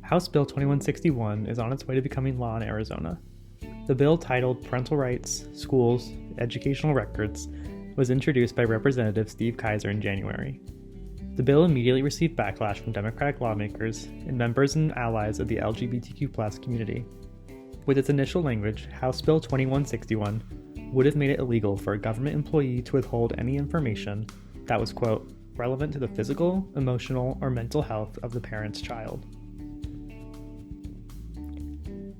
House Bill 2161 is on its way to becoming law in Arizona. The bill, titled Parental Rights, Schools, Educational Records, was introduced by Representative Steve Kaiser in January. The bill immediately received backlash from Democratic lawmakers and members and allies of the LGBTQ+ community. With its initial language, House Bill 2161 would have made it illegal for a government employee to withhold any information that was, quote, relevant to the physical, emotional, or mental health of the parent's child.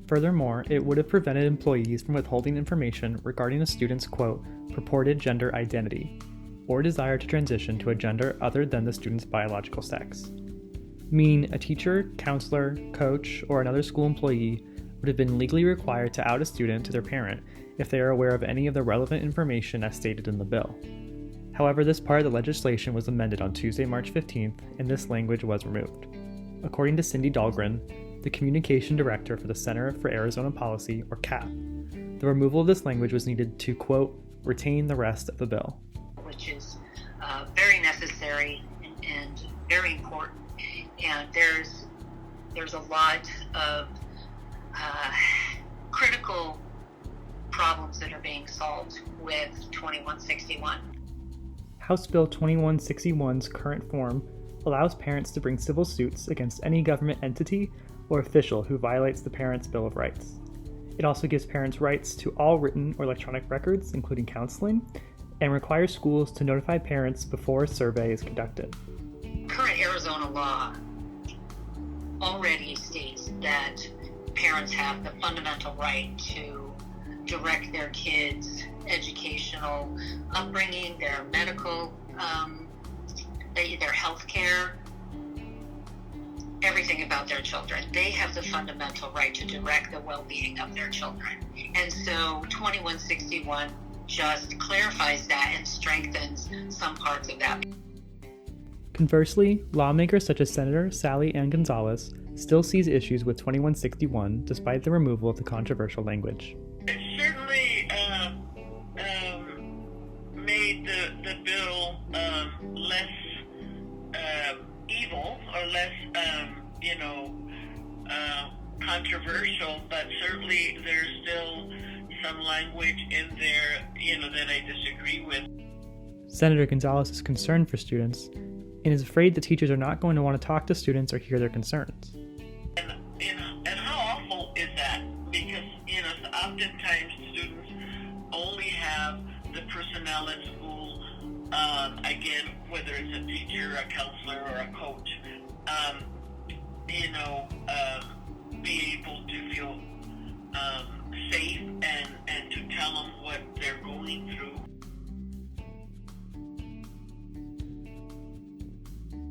Furthermore, it would have prevented employees from withholding information regarding a student's, quote, purported gender identity, or desire to transition to a gender other than the student's biological sex. Meaning a teacher, counselor, coach, or another school employee would have been legally required to out a student to their parent if they are aware of any of the relevant information as stated in the bill. However, this part of the legislation was amended on Tuesday, March 15th, and this language was removed. According to Cindy Dahlgren, the Communication Director for the Center for Arizona Policy, or CAP, the removal of this language was needed to, quote, retain the rest of the bill. Which is very necessary and very important. And there's a lot of critical problems that are being solved with 2161. House Bill 2161's current form allows parents to bring civil suits against any government entity or official who violates the parent's Bill of Rights. It also gives parents rights to all written or electronic records, including counseling, and requires schools to notify parents before a survey is conducted. Current Arizona law already states that parents have the fundamental right to direct their kids' educational upbringing, their medical, their health care, everything about their children. They have the fundamental right to direct the well-being of their children. And so 2161 just clarifies that and strengthens some parts of that. Conversely, lawmakers such as Senator Sally Ann Gonzales still sees issues with 2161 despite the removal of the controversial language. It certainly made the bill less evil or less, controversial, but certainly there's still some language in there, that I disagree with. Senator Gonzales is concerned for students and is afraid that teachers are not going to want to talk to students or hear their concerns. And how awful is that? Because, oftentimes students only have the personnel at school, again, whether it's a teacher, a counselor, or a coach,